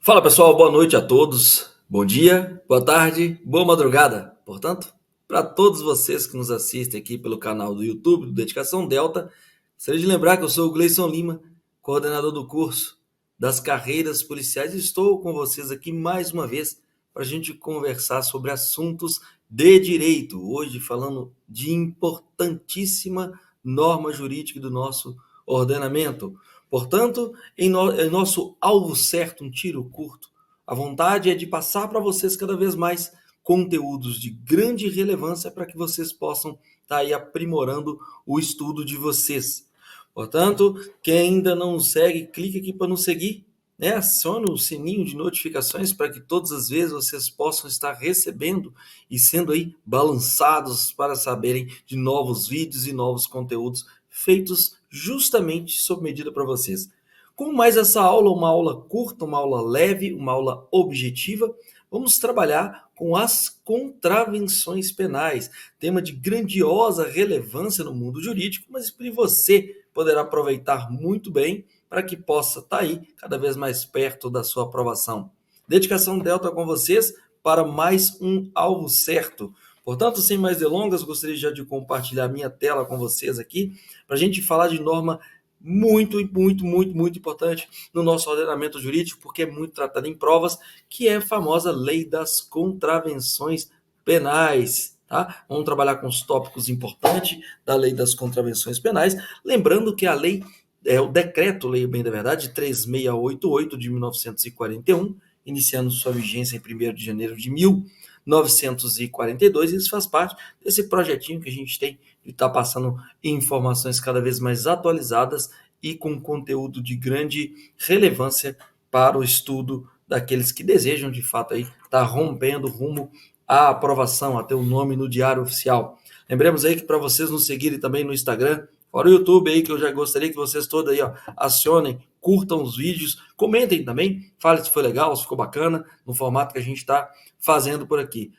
Fala pessoal, boa noite a todos. Bom dia, boa tarde, boa madrugada. Portanto, para todos vocês que nos assistem aqui pelo canal do YouTube do Dedicação Delta, gostaria de lembrar que eu sou o Gleison Lima, coordenador do curso das carreiras policiais, e estou com vocês aqui mais uma vez para a gente conversar sobre assuntos de direito. Hoje falando de importantíssima norma jurídica do nosso ordenamento. Portanto, em nosso alvo certo, um tiro curto, a vontade é de passar para vocês cada vez mais conteúdos de grande relevância para que vocês possam estar aí aprimorando o estudo de vocês. Portanto, quem ainda não nos segue, clique aqui para nos seguir, né? Acione o sininho de notificações para que todas as vezes vocês possam estar recebendo e sendo aí balançados para saberem de novos vídeos e novos conteúdos feitos justamente sob medida para vocês. Com mais essa aula, uma aula curta, uma aula leve, uma aula objetiva, vamos trabalhar com as contravenções penais, tema de grandiosa relevância no mundo jurídico, mas que você poderá aproveitar muito bem para que possa estar aí cada vez mais perto da sua aprovação. Dedicação Delta com vocês para mais um alvo certo. Portanto, sem mais delongas, gostaria já de compartilhar minha tela com vocês aqui, para a gente falar de norma muito importante no nosso ordenamento jurídico, porque é muito tratada em provas, que é a famosa Lei das Contravenções Penais. Tá? Vamos trabalhar com os tópicos importantes da Lei das Contravenções Penais, lembrando que a lei é o decreto-lei, bem da verdade, 3688 de 1941, iniciando sua vigência em 1º de janeiro de 1942, e isso faz parte desse projetinho que a gente tem de estar passando informações cada vez mais atualizadas e com conteúdo de grande relevância para o estudo daqueles que desejam, de fato, aí estar rompendo rumo à aprovação, a ter o nome no Diário Oficial. Lembremos aí que para vocês nos seguirem também no Instagram, fora o YouTube aí, que eu já gostaria que vocês todos aí, acionem, curtam os vídeos, comentem também, falem se foi legal, se ficou bacana, no formato que a gente está fazendo por aqui.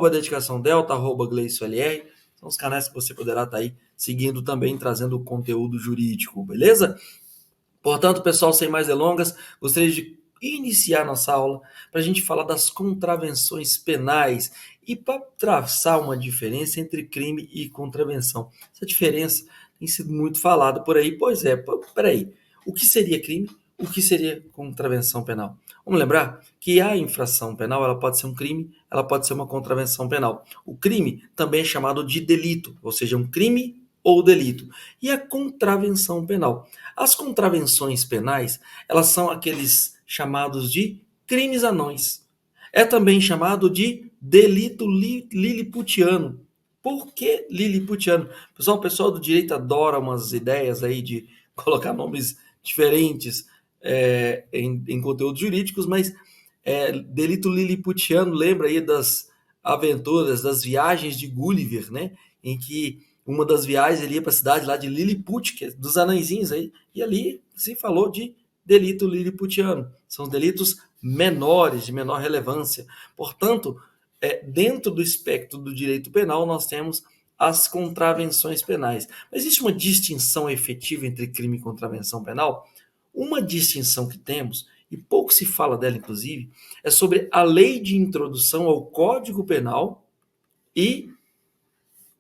@dedicação delta, @gleisolr, são os canais que você poderá estar aí seguindo também, trazendo conteúdo jurídico, beleza? Portanto, pessoal, sem mais delongas, gostaria de iniciar nossa aula para a gente falar das contravenções penais e para traçar uma diferença entre crime e contravenção. Essa diferença tem sido muito falada por aí. Pois é, peraí, o que seria crime? O que seria contravenção penal? Vamos lembrar que a infração penal ela pode ser um crime, ela pode ser uma contravenção penal. O crime também é chamado de delito, ou seja, um crime ou delito. E a contravenção penal. As contravenções penais, elas são aqueles chamados de crimes anões. É também chamado de delito liliputiano. Por que liliputiano? Pessoal, o pessoal do direito adora umas ideias aí de colocar nomes diferentes em conteúdos jurídicos, mas delito liliputiano lembra aí das aventuras, das viagens de Gulliver, né? Em que uma das viagens ele ia para a cidade lá de Lilliput, que é dos anãozinhos aí, e ali se falou de delito liliputiano. São delitos menores, de menor relevância. Portanto, dentro do espectro do direito penal, nós temos as contravenções penais. Mas existe uma distinção efetiva entre crime e contravenção penal? Uma distinção que temos, e pouco se fala dela, inclusive, é sobre a lei de introdução ao Código Penal e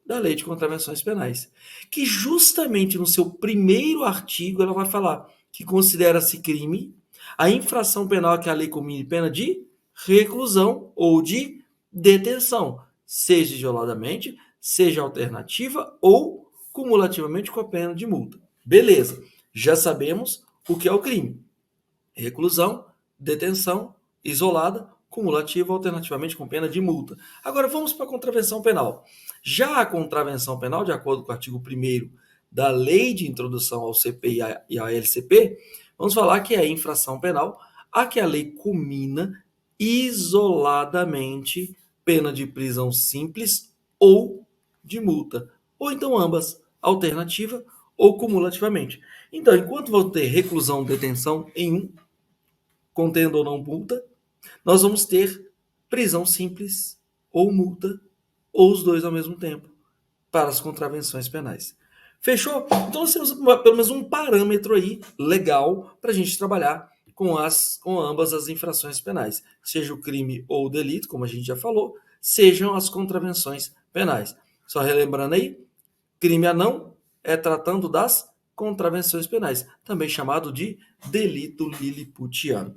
da Lei de Contravenções Penais, que justamente no seu primeiro artigo ela vai falar que considera-se crime a infração penal que a lei comine pena de reclusão ou de detenção, seja isoladamente, seja alternativa ou cumulativamente com a pena de multa. Beleza, já sabemos o que é o crime. Reclusão, detenção, isolada, cumulativa, alternativamente com pena de multa. Agora vamos para a contravenção penal. Já a contravenção penal, de acordo com o artigo 1º da Lei de Introdução ao CP e à LCP, vamos falar que é a infração penal a que a lei comina isoladamente pena de prisão simples ou de multa, ou então ambas, alternativa ou cumulativamente. Então, enquanto vou ter reclusão, detenção em um, contendo ou não multa, nós vamos ter prisão simples ou multa, ou os dois ao mesmo tempo, para as contravenções penais. Fechou? Então nós temos pelo menos um parâmetro aí legal para a gente trabalhar com ambas as infrações penais, seja o crime ou o delito, como a gente já falou, sejam as contravenções penais. Só relembrando aí, crime anão é tratando das contravenções penais, também chamado de delito liliputiano.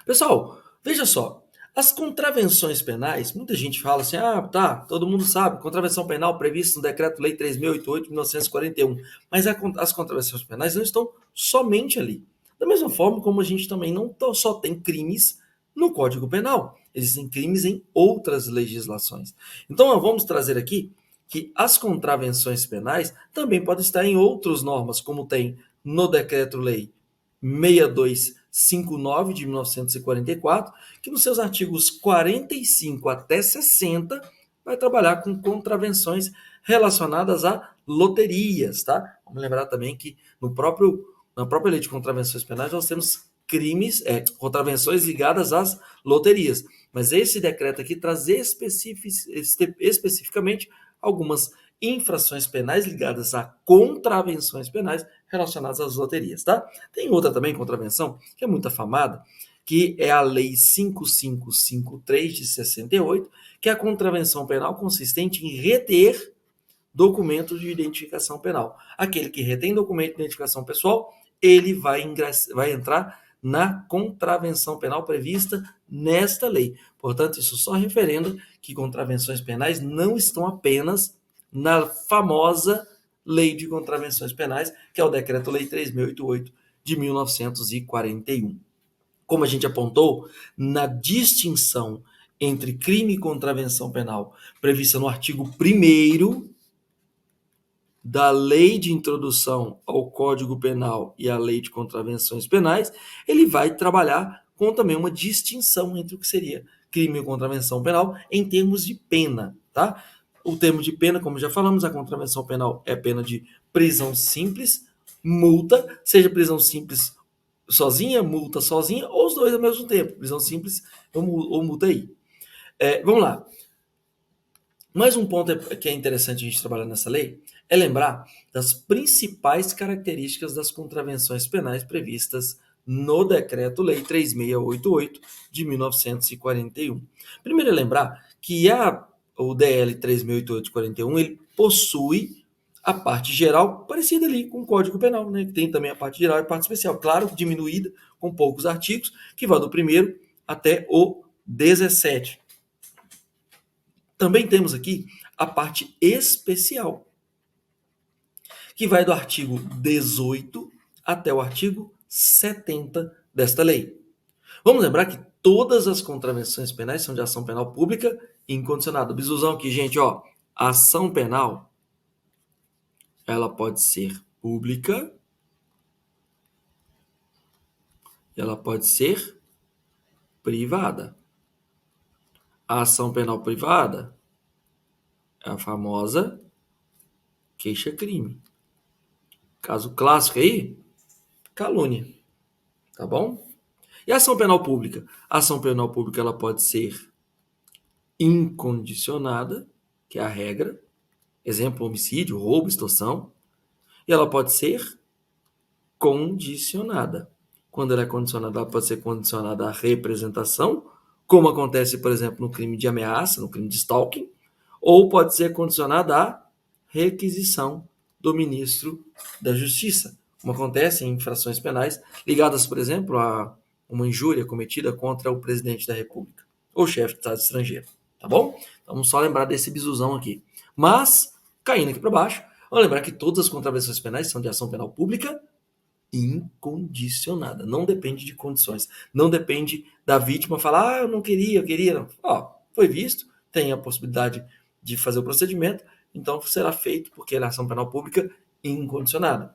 Pessoal, veja só, as contravenções penais, muita gente fala assim, tá, todo mundo sabe, contravenção penal prevista no Decreto-Lei 3.088 de 1941, mas as contravenções penais não estão somente ali. Da mesma forma como a gente também não só tem crimes no Código Penal, existem crimes em outras legislações. Então, vamos trazer aqui que as contravenções penais também podem estar em outras normas, como tem no Decreto-Lei 6259 de 1944, que nos seus artigos 45 até 60 vai trabalhar com contravenções relacionadas a loterias, tá? Vamos lembrar também que na própria lei de contravenções penais nós temos contravenções ligadas às loterias, mas esse decreto aqui traz especificamente algumas infrações penais ligadas a contravenções penais relacionadas às loterias, tá? Tem outra também, contravenção, que é muito afamada, que é a Lei 5553 de 68, que é a contravenção penal consistente em reter documentos de identificação penal. Aquele que retém documento de identificação pessoal, ele vai entrar na contravenção penal prevista nesta lei. Portanto, isso só referenda que contravenções penais não estão apenas na famosa Lei de Contravenções Penais, que é o Decreto-Lei 3.088 de 1941. Como a gente apontou, na distinção entre crime e contravenção penal prevista no artigo 1º da Lei de Introdução ao Código Penal e a Lei de Contravenções Penais, ele vai trabalhar com também uma distinção entre o que seria crime e contravenção penal em termos de pena, tá? O termo de pena, como já falamos, a contravenção penal é pena de prisão simples, multa, seja prisão simples sozinha, multa sozinha, ou os dois ao mesmo tempo, prisão simples ou multa aí. Vamos lá. Mais um ponto que é interessante a gente trabalhar nessa lei é lembrar das principais características das contravenções penais previstas no Decreto-Lei 3688 de 1941. Primeiro é lembrar que o DL 3688 de 41 ele possui a parte geral parecida ali com o Código Penal, né? Que tem também a parte geral e a parte especial, claro, diminuída com poucos artigos, que vai do 1º até o 17. Também temos aqui a parte especial, que vai do artigo 18 até o artigo 70 desta lei. Vamos lembrar que todas as contravenções penais são de ação penal pública e incondicionada. Bisuzão aqui, gente, ó. A ação penal, ela pode ser pública, ela pode ser privada. A ação penal privada é a famosa queixa-crime. Caso clássico aí, calúnia. Tá bom? E a ação penal pública? A ação penal pública ela pode ser incondicionada, que é a regra. Exemplo, homicídio, roubo, extorsão. E ela pode ser condicionada. Quando ela é condicionada, ela pode ser condicionada à representação, como acontece, por exemplo, no crime de ameaça, no crime de stalking, ou pode ser condicionada à requisição do ministro da Justiça, como acontece em infrações penais ligadas, por exemplo, a uma injúria cometida contra o presidente da República ou chefe de Estado estrangeiro, tá bom? Então, vamos só lembrar desse bisuzão aqui. Mas, caindo aqui para baixo, vamos lembrar que todas as contravenções penais são de ação penal pública incondicionada. Não depende de condições. Não depende da vítima falar, eu não queria, eu queria. Não. Foi visto, tem a possibilidade de fazer o procedimento, então será feito porque é ação penal pública incondicionada.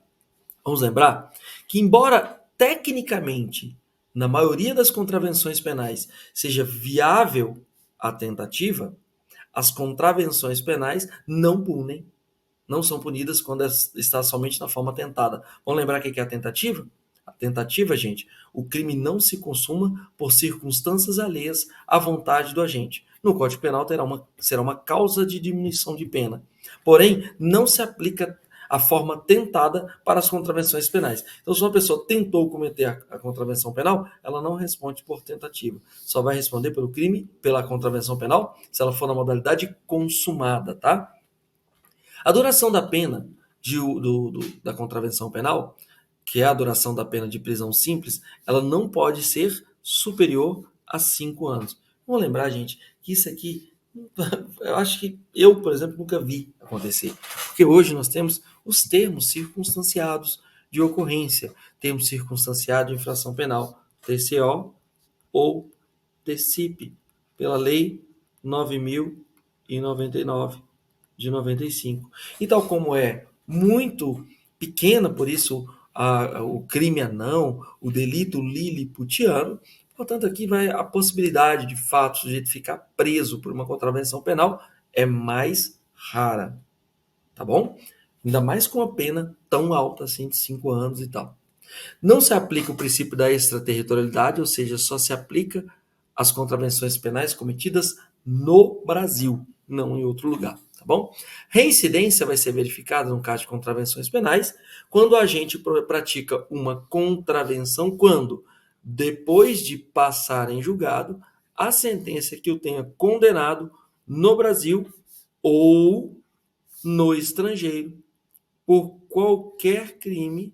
Vamos lembrar que, embora tecnicamente, na maioria das contravenções penais, seja viável a tentativa, as contravenções penais não punem, não são punidas quando está somente na forma tentada. Vamos lembrar o que é a tentativa? A tentativa, gente, o crime não se consuma por circunstâncias alheias à vontade do agente. No Código Penal será uma causa de diminuição de pena. Porém, não se aplica a forma tentada para as contravenções penais. Então, se uma pessoa tentou cometer a contravenção penal, ela não responde por tentativa. Só vai responder pelo crime, pela contravenção penal, se ela for na modalidade consumada, tá? A duração da pena da contravenção penal, que é a duração da pena de prisão simples, ela não pode ser superior a 5 anos. Vamos lembrar, gente, que isso aqui, eu acho que eu, por exemplo, nunca vi acontecer. Porque hoje nós temos os termos circunstanciados de ocorrência, termo circunstanciado de infração penal, TCO ou TCIP, pela Lei 9.099 de 95. E tal como é muito pequena, por isso o crime anão, o delito liliputiano, portanto aqui vai a possibilidade de fato o sujeito ficar preso por uma contravenção penal é mais rara, tá bom? Ainda mais com a pena tão alta assim de 5 anos e tal. Não se aplica o princípio da extraterritorialidade, ou seja, só se aplica às contravenções penais cometidas no Brasil, não em outro lugar, tá bom? Reincidência vai ser verificada no caso de contravenções penais quando o agente pratica uma contravenção quando, depois de passar em julgado, a sentença que o tenha condenado no Brasil ou no estrangeiro por qualquer crime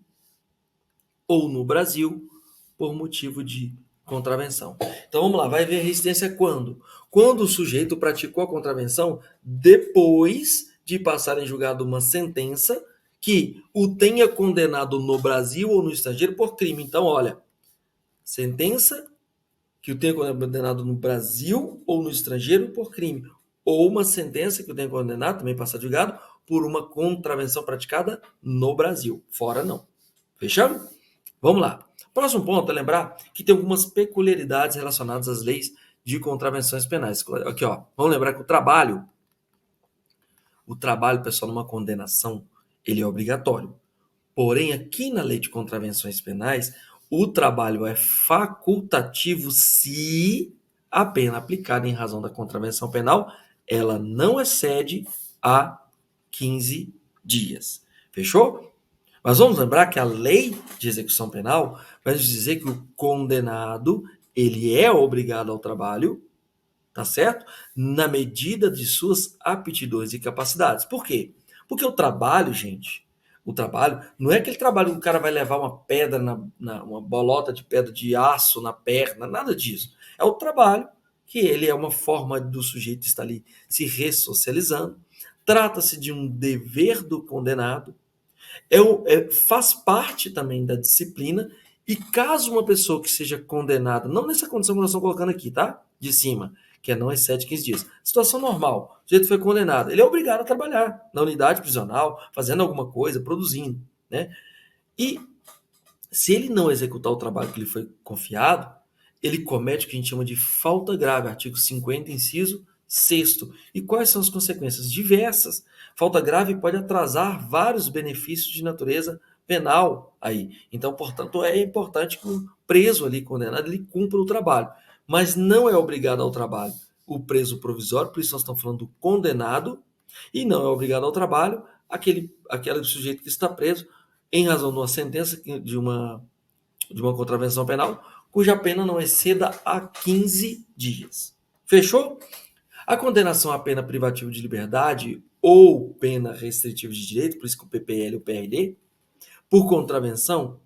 ou no Brasil por motivo de contravenção. Então vamos lá, vai haver resistência quando? Quando o sujeito praticou a contravenção depois de passar em julgado uma sentença que o tenha condenado no Brasil ou no estrangeiro por crime. Então, olha, sentença que o tenha condenado no Brasil ou no estrangeiro por crime, ou uma sentença que o tenha condenado, também passado julgado, por uma contravenção praticada no Brasil. Fora não. Fechamos? Vamos lá. Próximo ponto é lembrar que tem algumas peculiaridades relacionadas às leis de contravenções penais. Aqui, ó. Vamos lembrar que o trabalho, pessoal, numa condenação, ele é obrigatório. Porém, aqui na lei de contravenções penais, o trabalho é facultativo se a pena aplicada em razão da contravenção penal, ela não excede a 15 dias. Fechou? Mas vamos lembrar que a lei de execução penal vai nos dizer que o condenado, ele é obrigado ao trabalho, tá certo? Na medida de suas aptidões e capacidades. Por quê? Porque o trabalho, gente, o trabalho não é aquele trabalho que o cara vai levar uma pedra, uma bolota de pedra de aço na perna, nada disso. É o trabalho que ele é uma forma do sujeito estar ali se ressocializando. Trata-se de um dever do condenado, faz parte também da disciplina, e caso uma pessoa que seja condenada, não nessa condição que nós estamos colocando aqui, tá? De cima, que é não excede 15 dias. Situação normal, o sujeito foi condenado, ele é obrigado a trabalhar na unidade prisional, fazendo alguma coisa, produzindo, né? E se ele não executar o trabalho que lhe foi confiado, ele comete o que a gente chama de falta grave, artigo 50, inciso 6º. E quais são as consequências? Diversas. Falta grave pode atrasar vários benefícios de natureza penal aí. Então, portanto, é importante que o preso ali, condenado, ele cumpra o trabalho. Mas não é obrigado ao trabalho o preso provisório, por isso nós estamos falando do condenado, e não é obrigado ao trabalho aquele sujeito que está preso em razão de uma sentença de uma contravenção penal, cuja pena não exceda a 15 dias. Fechou? A condenação à pena privativa de liberdade ou pena restritiva de direito, por isso que o PPL e o PRD, por contravenção,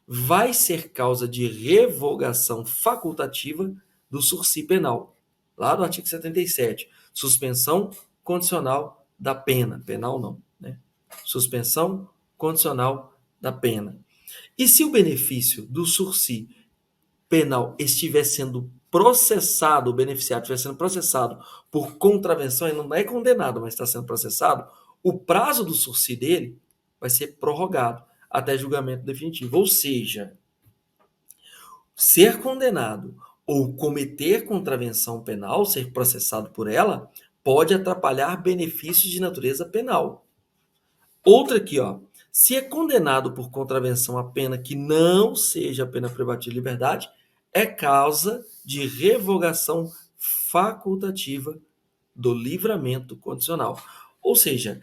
vai ser causa de revogação facultativa do sursi penal, lá do artigo 77, suspensão condicional da pena, penal não, né? Suspensão condicional da pena. E se o benefício do sursi penal estiver sendo processado, o beneficiário estiver sendo processado por contravenção, ele não é condenado, mas está sendo processado, o prazo do sursi dele vai ser prorrogado até julgamento definitivo. Ou seja, ser condenado ou cometer contravenção penal, ser processado por ela, pode atrapalhar benefícios de natureza penal. Outra aqui, ó. Se é condenado por contravenção a pena que não seja a pena privativa de liberdade, é causa de revogação facultativa do livramento condicional. Ou seja,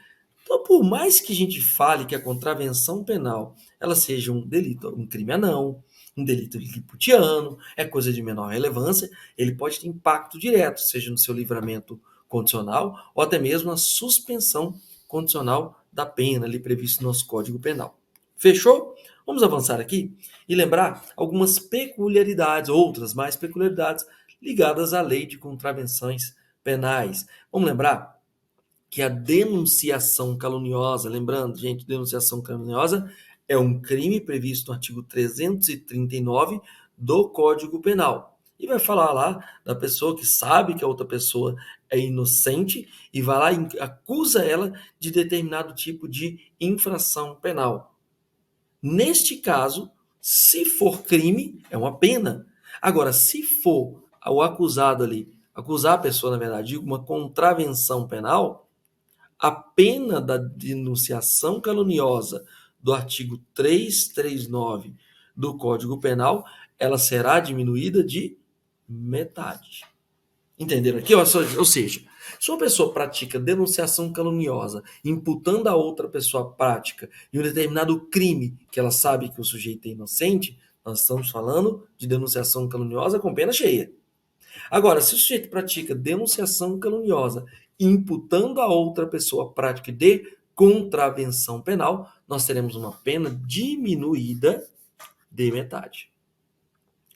Então, por mais que a gente fale que a contravenção penal ela seja um delito, um crime anão, um delito liliputiano, é coisa de menor relevância, ele pode ter impacto direto, seja no seu livramento condicional ou até mesmo a suspensão condicional da pena ali previsto no nosso Código Penal. Fechou? Vamos avançar aqui e lembrar algumas peculiaridades, outras mais peculiaridades ligadas à lei de contravenções penais. Vamos lembrar que a denunciação caluniosa, lembrando, gente, denunciação caluniosa é um crime previsto no artigo 339 do Código Penal. E vai falar lá da pessoa que sabe que a outra pessoa é inocente e vai lá e acusa ela de determinado tipo de infração penal. Neste caso, se for crime, é uma pena. Agora, se for o acusado ali, acusar a pessoa, na verdade, de uma contravenção penal, a pena da denunciação caluniosa do artigo 339 do Código Penal, ela será diminuída de metade. Entenderam aqui? Ou seja, se uma pessoa pratica denunciação caluniosa, imputando a outra pessoa a prática de um determinado crime que ela sabe que o sujeito é inocente, nós estamos falando de denunciação caluniosa com pena cheia. Agora, se o sujeito pratica denunciação caluniosa, imputando a outra pessoa a prática de contravenção penal, nós teremos uma pena diminuída de metade.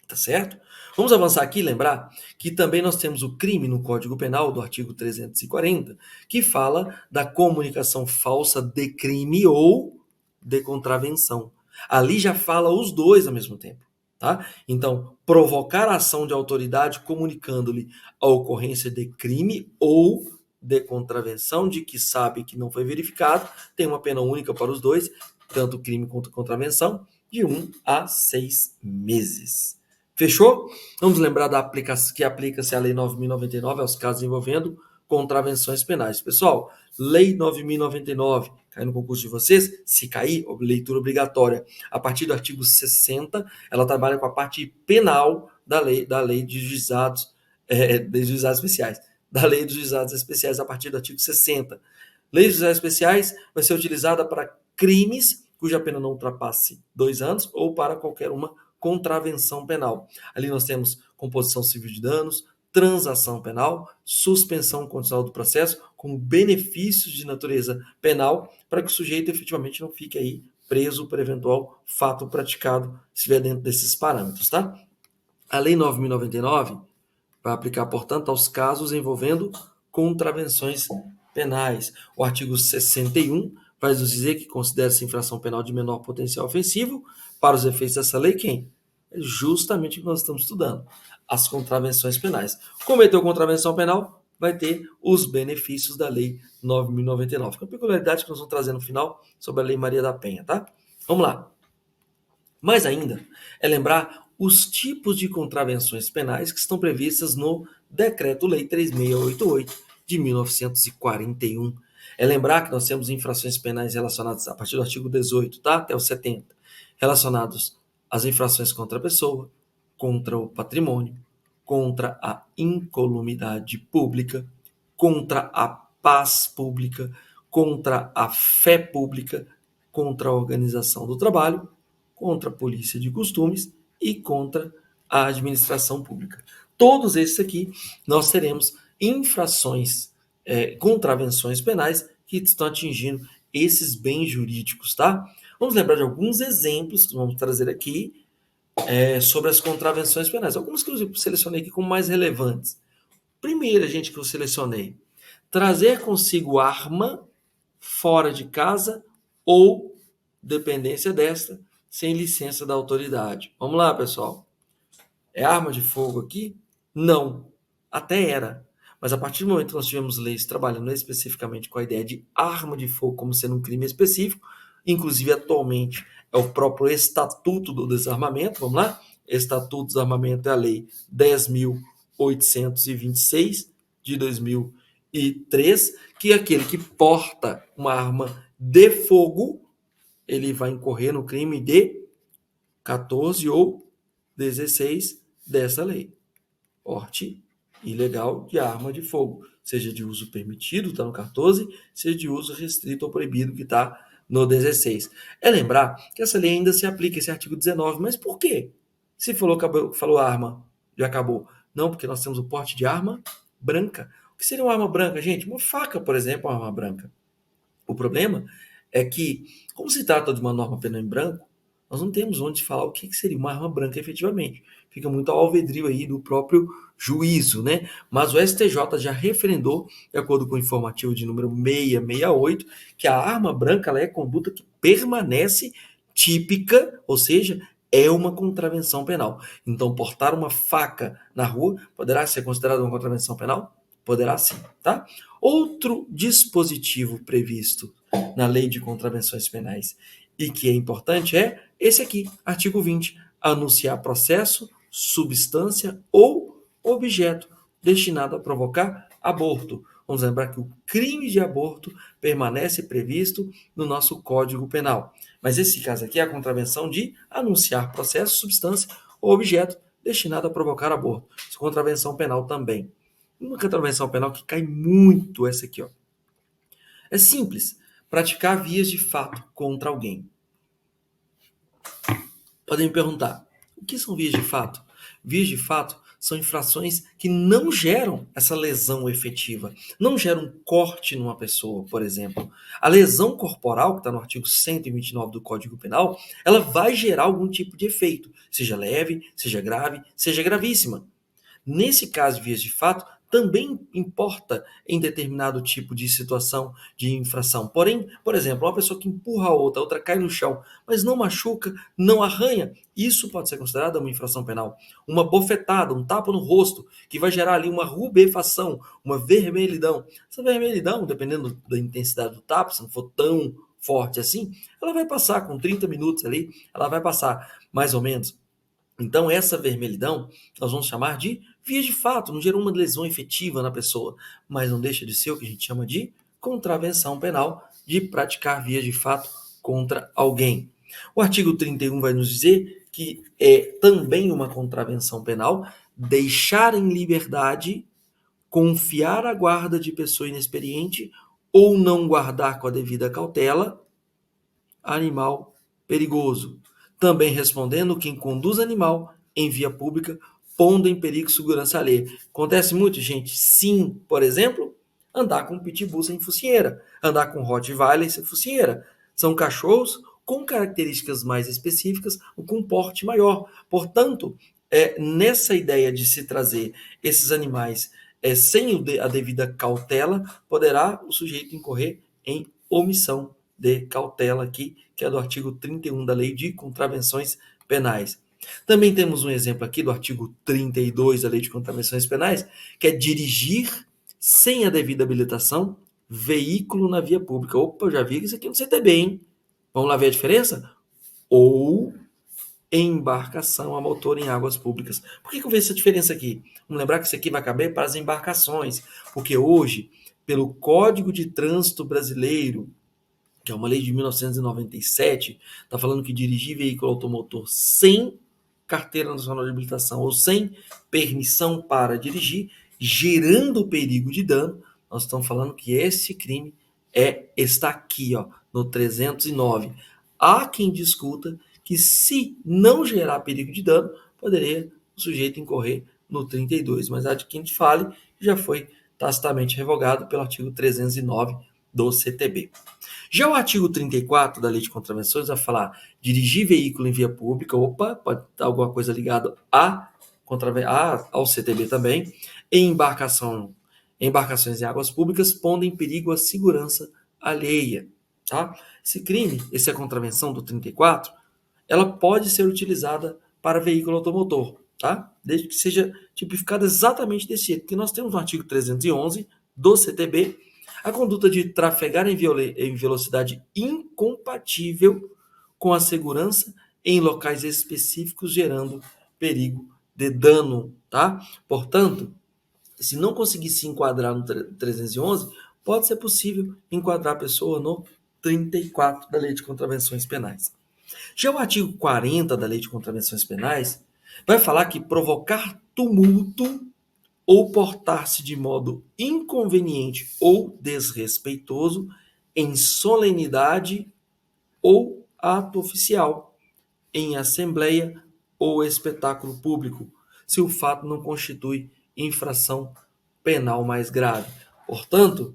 Tá certo? Vamos avançar aqui e lembrar que também nós temos o crime no Código Penal, do artigo 340, que fala da comunicação falsa de crime ou de contravenção. Ali já fala os dois ao mesmo tempo. Tá? Então, provocar a ação de autoridade comunicando-lhe a ocorrência de crime ou de contravenção de que sabe que não foi verificado, tem uma pena única para os dois, tanto crime quanto contravenção, de 1 a 6 meses. Fechou? Vamos lembrar que aplica-se a Lei 9.099 aos casos envolvendo contravenções penais. Pessoal, Lei 9.099, cai no concurso de vocês? Se cair, leitura obrigatória. A partir do artigo 60, ela trabalha com a parte penal da lei de juizados, de juizados especiais. Da Lei dos Juizados Especiais, a partir do artigo 60. Lei dos Juizados Especiais vai ser utilizada para crimes cuja pena não ultrapasse 2 anos ou para qualquer uma contravenção penal. Ali nós temos composição civil de danos, transação penal, suspensão condicional do processo, com benefícios de natureza penal, para que o sujeito efetivamente não fique aí preso por eventual fato praticado, se estiver dentro desses parâmetros, tá? A Lei 9.099 vai aplicar, portanto, aos casos envolvendo contravenções penais. O artigo 61 vai nos dizer que considera-se infração penal de menor potencial ofensivo para os efeitos dessa lei quem? É justamente o que nós estamos estudando, as contravenções penais. Cometeu contravenção penal, vai ter os benefícios da Lei 9.099. Com a peculiaridade que nós vamos trazer no final sobre a Lei Maria da Penha, tá? Vamos lá. Mais ainda, é lembrar os tipos de contravenções penais que estão previstas no Decreto-Lei 3688 de 1941. É lembrar que nós temos infrações penais relacionadas a partir do artigo 18, tá? Até o 70, relacionados às infrações contra a pessoa, contra o patrimônio, contra a incolumidade pública, contra a paz pública, contra a fé pública, contra a organização do trabalho, contra a polícia de costumes e contra a administração pública. Todos esses aqui nós teremos infrações, contravenções penais que estão atingindo esses bens jurídicos, tá? Vamos lembrar de alguns exemplos que vamos trazer aqui sobre as contravenções penais. Algumas que eu selecionei aqui como mais relevantes. Primeira, gente, que eu selecionei: trazer consigo arma fora de casa ou dependência desta, sem licença da autoridade. Vamos lá, pessoal. É arma de fogo aqui? Não. Até era. Mas a partir do momento que nós tivemos leis trabalhando especificamente com a ideia de arma de fogo como sendo um crime específico, inclusive atualmente é o próprio Estatuto do Desarmamento, vamos lá? Estatuto do Desarmamento é a Lei 10.826 de 2003, que é aquele que porta uma arma de fogo, ele vai incorrer no crime de 14 ou 16 dessa lei. Porte ilegal de arma de fogo, seja de uso permitido, está no 14, seja de uso restrito ou proibido, que está no 16. É lembrar que essa lei ainda se aplica, esse artigo 19, mas por quê? Se falou arma, já acabou. Não, porque nós temos o porte de arma branca. O que seria uma arma branca, gente? Uma faca, por exemplo, é uma arma branca. O problema é que, como se trata de uma norma penal em branco, nós não temos onde falar o que seria uma arma branca efetivamente. Fica muito ao alvedrio aí do próprio juízo, né? Mas o STJ já referendou, de acordo com o informativo de número 668, que a arma branca ela é conduta que permanece típica, ou seja, é uma contravenção penal. Então, portar uma faca na rua poderá ser considerado uma contravenção penal? Poderá sim, tá? Outro dispositivo previsto na Lei de Contravenções Penais e que é importante é esse aqui, artigo 20, anunciar processo, substância ou objeto destinado a provocar aborto. Vamos lembrar que o crime de aborto permanece previsto no nosso Código Penal. Mas esse caso aqui é a contravenção de anunciar processo, substância ou objeto destinado a provocar aborto. Isso é contravenção penal também. Uma contravenção penal que cai muito essa aqui, ó. É simples. Praticar vias de fato contra alguém. Podem me perguntar, o que são vias de fato? Vias de fato são infrações que não geram essa lesão efetiva, não geram um corte numa pessoa, por exemplo. A lesão corporal, que está no artigo 129 do Código Penal, ela vai gerar algum tipo de efeito, seja leve, seja grave, seja gravíssima. Nesse caso de vias de fato, também importa em determinado tipo de situação de infração. Porém, por exemplo, uma pessoa que empurra a outra, a outra cai no chão, mas não machuca, não arranha, isso pode ser considerado uma infração penal. Uma bofetada, um tapa no rosto, que vai gerar ali uma rubefação, uma vermelhidão. Essa vermelhidão, dependendo da intensidade do tapa, se não for tão forte assim, ela vai passar com 30 minutos ali, ela vai passar mais ou menos. Então, essa vermelhidão nós vamos chamar de vias de fato, não gerou uma lesão efetiva na pessoa, mas não deixa de ser o que a gente chama de contravenção penal, de praticar vias de fato contra alguém. O artigo 31 vai nos dizer que é também uma contravenção penal deixar em liberdade, confiar a guarda de pessoa inexperiente ou não guardar com a devida cautela animal perigoso. Também respondendo quem conduz animal em via pública, pondo em perigo segurança alheia. Acontece muito, gente? Sim, por exemplo, andar com pitbull sem focinheira, andar com Rottweiler sem focinheira. São cachorros com características mais específicas, com porte maior. Portanto, nessa ideia de se trazer esses animais sem a devida cautela, poderá o sujeito incorrer em omissão de cautela aqui, que é do artigo 31 da Lei de Contravenções Penais. Também temos um exemplo aqui do artigo 32 da Lei de Contravenções Penais, que é dirigir sem a devida habilitação veículo na via pública. Opa, eu já vi isso aqui no CTB, hein? Vamos lá ver a diferença? Ou embarcação a motor em águas públicas. Por que eu vejo essa diferença aqui? Vamos lembrar que isso aqui vai caber para as embarcações, porque hoje, pelo Código de Trânsito Brasileiro, que é uma lei de 1997, está falando que dirigir veículo automotor sem carteira nacional de habilitação ou sem permissão para dirigir, gerando perigo de dano, nós estamos falando que esse crime está aqui, ó, no 309. Há quem discuta que se não gerar perigo de dano, poderia o sujeito incorrer no 32, mas há de quem te fale, já foi tacitamente revogado pelo artigo 309 do CTB. Já o artigo 34 da Lei de Contravenções vai falar dirigir veículo em via pública, opa, pode estar alguma coisa ligada ao CTB também, em embarcações em águas públicas, pondo em perigo a segurança alheia. Tá? Esse crime, essa contravenção do 34, ela pode ser utilizada para veículo automotor, tá? Desde que seja tipificada exatamente desse jeito, porque nós temos no artigo 311 do CTB a conduta de trafegar em velocidade incompatível com a segurança em locais específicos, gerando perigo de dano, tá? Portanto, se não conseguir se enquadrar no 311, pode ser possível enquadrar a pessoa no 34 da Lei de Contravenções Penais. Já o artigo 40 da Lei de Contravenções Penais vai falar que provocar tumulto ou portar-se de modo inconveniente ou desrespeitoso em solenidade ou ato oficial, em assembleia ou espetáculo público, se o fato não constitui infração penal mais grave. Portanto,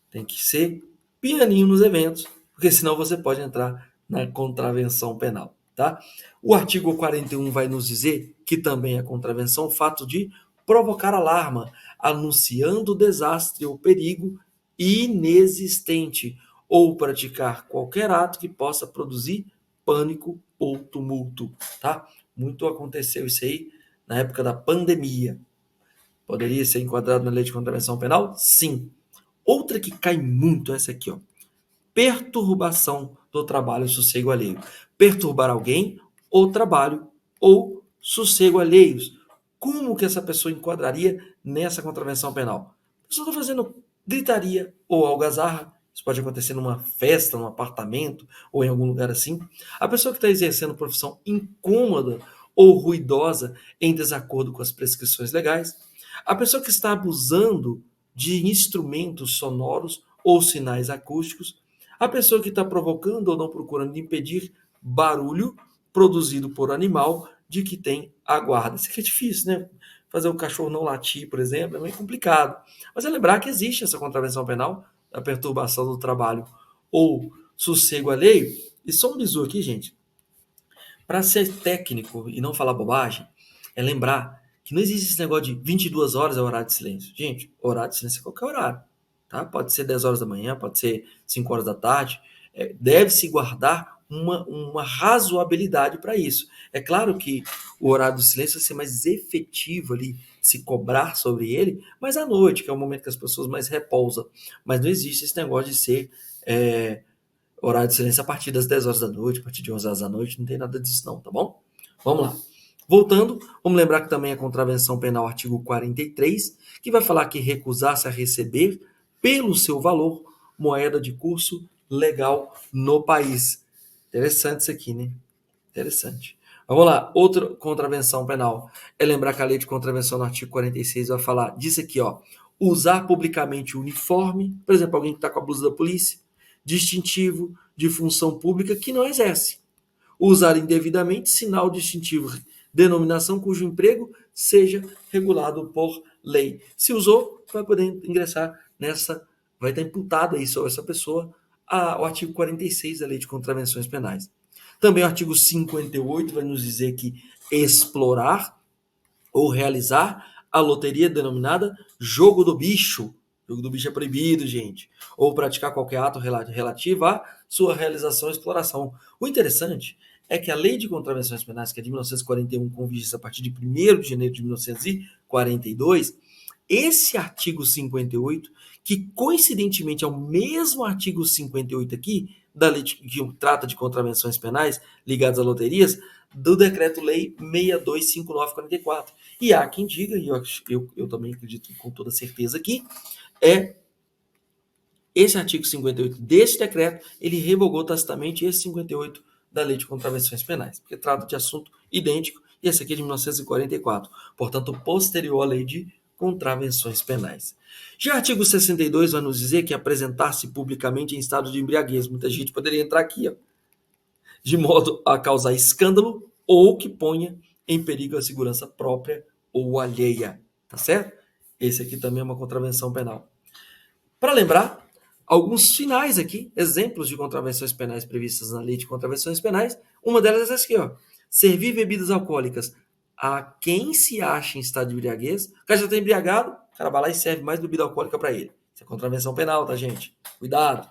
tem que ser pianinho nos eventos, porque senão você pode entrar na contravenção penal, tá? O artigo 41 vai nos dizer que também é contravenção o fato de provocar alarma, anunciando desastre ou perigo inexistente, ou praticar qualquer ato que possa produzir pânico ou tumulto, tá? Muito aconteceu isso aí na época da pandemia. Poderia ser enquadrado na lei de contravenção penal? Sim. Outra que cai muito é essa aqui, ó. Perturbação do trabalho e sossego alheio. Perturbar alguém, ou trabalho, ou sossego alheios. Como que essa pessoa enquadraria nessa contravenção penal? A pessoa está fazendo gritaria ou algazarra. Isso pode acontecer numa festa, num apartamento ou em algum lugar assim. A pessoa que está exercendo profissão incômoda ou ruidosa em desacordo com as prescrições legais. A pessoa que está abusando de instrumentos sonoros ou sinais acústicos. A pessoa que está provocando ou não procurando impedir barulho produzido por animal de que tem a guarda. Isso aqui é difícil, né? Fazer o cachorro não latir, por exemplo, é meio complicado. Mas é lembrar que existe essa contravenção penal, a perturbação do trabalho ou sossego alheio. E só um bizu aqui, gente. Para ser técnico e não falar bobagem, é lembrar que não existe esse negócio de 22 horas é horário de silêncio. Gente, horário de silêncio é qualquer horário. Tá? Pode ser 10 horas da manhã, pode ser 5 horas da tarde. Deve-se guardar uma razoabilidade para isso. É claro que o horário do silêncio vai ser mais efetivo ali, se cobrar sobre ele, mas à noite, que é o momento que as pessoas mais repousam. Mas não existe esse negócio de ser horário de silêncio a partir das 10 horas da noite, a partir de 11 horas da noite, não tem nada disso não, tá bom? Vamos lá. Voltando, vamos lembrar que também a contravenção penal, artigo 43, que vai falar que recusar-se a receber, pelo seu valor, moeda de curso legal no país. Interessante isso aqui, né? Interessante. Vamos lá, outra contravenção penal. É lembrar que a lei de contravenção no artigo 46 vai falar disso aqui, ó. Usar publicamente o uniforme, por exemplo, alguém que está com a blusa da polícia, distintivo de função pública que não exerce. Usar indevidamente sinal distintivo, denominação cujo emprego seja regulado por lei. Se usou, vai poder ingressar nessa, vai estar imputado aí sobre essa pessoa o artigo 46 da Lei de Contravenções Penais. Também o artigo 58 vai nos dizer que explorar ou realizar a loteria denominada jogo do bicho. Jogo do bicho é proibido, gente. Ou praticar qualquer ato relativo à sua realização ou exploração. O interessante é que a Lei de Contravenções Penais, que é de 1941, com vigência a partir de 1º de janeiro de 1942, esse artigo 58, que coincidentemente é o mesmo artigo 58 aqui, da lei que trata de contravenções penais ligadas a loterias, do Decreto-Lei 625944. E há quem diga, e eu também acredito com toda certeza aqui, esse artigo 58 desse decreto, ele revogou tacitamente esse 58 da Lei de Contravenções Penais, porque trata de assunto idêntico, e esse aqui é de 1944, portanto, posterior à Lei de Contravenções Penais. Já o artigo 62 vai nos dizer que apresentar-se publicamente em estado de embriaguez, muita gente poderia entrar aqui, ó, de modo a causar escândalo ou que ponha em perigo a segurança própria ou alheia, tá certo? Esse aqui também é uma contravenção penal. Para lembrar, alguns finais aqui, exemplos de contravenções penais previstas na Lei de Contravenções Penais, uma delas é essa aqui, ó. Servir bebidas alcoólicas a quem se acha em estado de embriaguez. O cara já está embriagado, o cara vai lá e serve mais bebida alcoólica para ele. Isso é contravenção penal, tá, gente? Cuidado.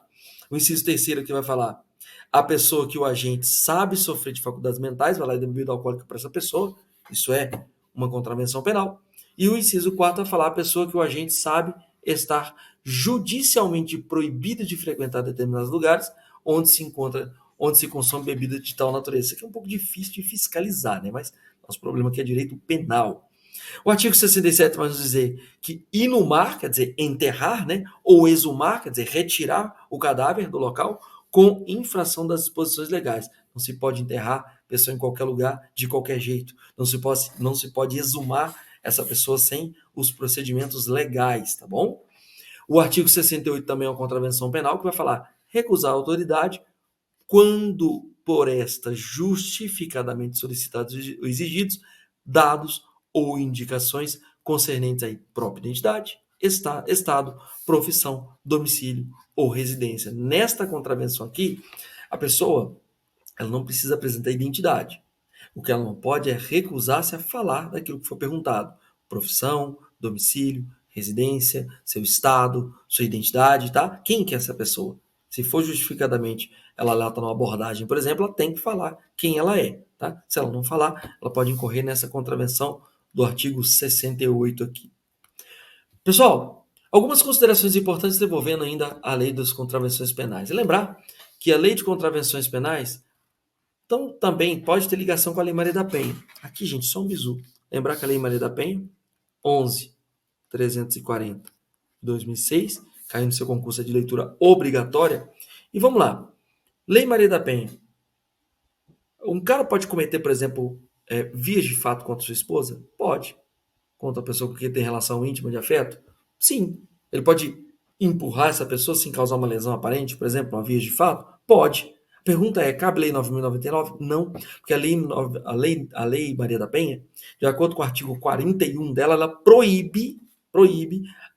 O inciso terceiro aqui vai falar: a pessoa que o agente sabe sofrer de faculdades mentais, vai lá e dá bebida alcoólica para essa pessoa. Isso é uma contravenção penal. E o inciso 4 vai falar: a pessoa que o agente sabe estar judicialmente proibido de frequentar determinados lugares onde se consome bebida de tal natureza. Isso aqui é um pouco difícil de fiscalizar, né? Mas nosso problema aqui é direito penal. O artigo 67 vai nos dizer que inumar, quer dizer, enterrar, né? Ou exumar, quer dizer, retirar o cadáver do local com infração das disposições legais. Não se pode enterrar pessoa em qualquer lugar, de qualquer jeito. Não se pode exumar essa pessoa sem os procedimentos legais, tá bom? O artigo 68 também é uma contravenção penal que vai falar recusar a autoridade quando por esta justificadamente solicitados ou exigidos dados ou indicações concernentes à própria identidade, estado, profissão, domicílio ou residência. Nesta contravenção aqui, a pessoa ela não precisa apresentar identidade. O que ela não pode é recusar-se a falar daquilo que foi perguntado. Profissão, domicílio, residência, seu estado, sua identidade, tá? Quem que é essa pessoa? Se for justificadamente ela lá está numa abordagem, por exemplo, ela tem que falar quem ela é, tá? Se ela não falar, ela pode incorrer nessa contravenção do artigo 68 aqui. Pessoal, algumas considerações importantes envolvendo ainda a lei das contravenções penais. E lembrar que a lei de contravenções penais então, também pode ter ligação com a Lei Maria da Penha. Aqui, gente, só um bizu. Lembrar que a Lei Maria da Penha, 11.340 de 2006, caiu no seu concurso de leitura obrigatória. E vamos lá. Lei Maria da Penha. Um cara pode cometer, por exemplo, vias de fato contra sua esposa? Pode. Contra a pessoa com quem tem relação íntima de afeto? Sim. Ele pode empurrar essa pessoa sem causar uma lesão aparente, por exemplo, uma via de fato? Pode. A pergunta é, cabe a Lei 9.099? Não, porque a lei Maria da Penha, de acordo com o artigo 41 dela, ela proíbe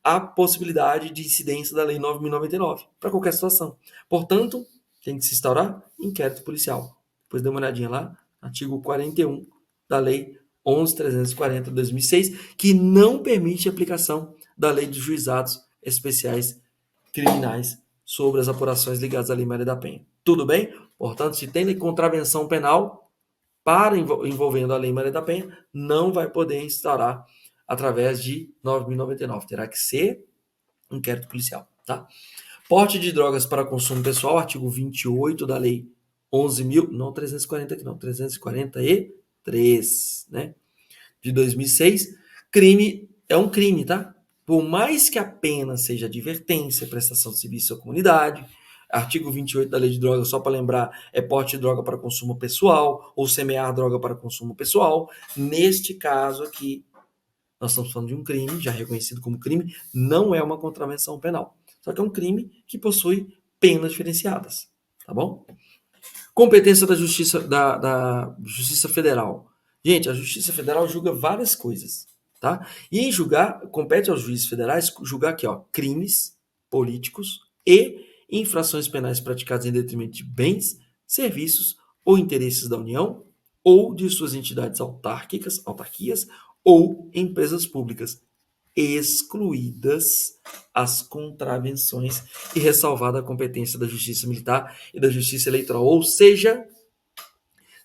a possibilidade de incidência da Lei 9.099 para qualquer situação. Portanto, tem que se instaurar inquérito policial. Depois dê uma olhadinha lá, artigo 41 da Lei 11.340 de 2006, que não permite a aplicação da Lei dos Juizados Especiais Criminais sobre as apurações ligadas à Lei Maria da Penha. Tudo bem? Portanto, se tem contravenção penal para envolvendo a Lei Maria da Penha, não vai poder instaurar através de 9.099. Terá que ser inquérito policial, tá? Porte de drogas para consumo pessoal, artigo 28 da Lei 11.000, não 340 aqui não, 343, né? De 2006. Crime é um crime, tá? Por mais que a pena seja advertência, prestação de serviço à comunidade, artigo 28 da Lei de Drogas, só para lembrar, é porte de droga para consumo pessoal ou semear droga para consumo pessoal. Neste caso aqui, nós estamos falando de um crime, já reconhecido como crime, não é uma contravenção penal. Só que é um crime que possui penas diferenciadas, tá bom? Competência da Justiça Federal. Gente, a Justiça Federal julga várias coisas, tá? E em julgar, compete aos juízes federais julgar aqui, ó, crimes políticos e infrações penais praticadas em detrimento de bens, serviços ou interesses da União ou de suas entidades autarquias ou empresas públicas, excluídas as contravenções e ressalvada a competência da Justiça Militar e da Justiça Eleitoral. Ou seja,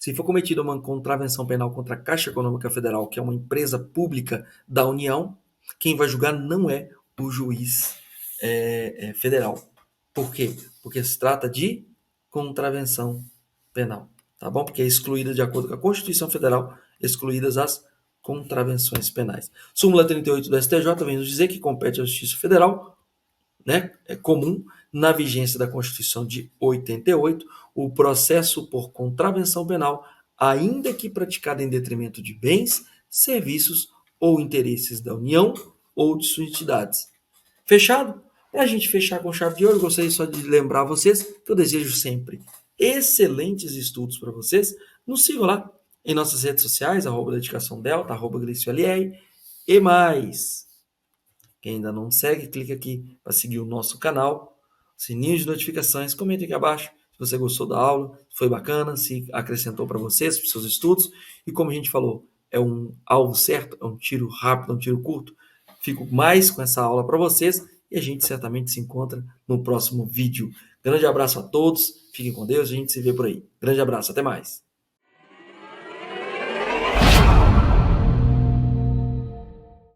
se for cometida uma contravenção penal contra a Caixa Econômica Federal, que é uma empresa pública da União, quem vai julgar não é o juiz federal. Por quê? Porque se trata de contravenção penal, tá bom? Porque é excluída de acordo com a Constituição Federal, excluídas as contravenções penais. Súmula 38 do STJ vem nos dizer que compete à Justiça Federal, né, é comum, na vigência da Constituição de 88, o processo por contravenção penal, ainda que praticado em detrimento de bens, serviços ou interesses da União ou de suas entidades. Fechado? Para a gente fechar com chave de ouro, eu gostaria só de lembrar a vocês que eu desejo sempre excelentes estudos para vocês. Nos sigam lá em nossas redes sociais, @dedicaçãodelta, @GlicioLR e mais. Quem ainda não segue, clica aqui para seguir o nosso canal, sininho de notificações, comente aqui abaixo se você gostou da aula, se foi bacana, se acrescentou para vocês, para os seus estudos. E como a gente falou, é um alvo certo, é um tiro rápido, é um tiro curto. Fico mais com essa aula para vocês e a gente certamente se encontra no próximo vídeo. Grande abraço a todos, fiquem com Deus, a gente se vê por aí. Grande abraço, até mais.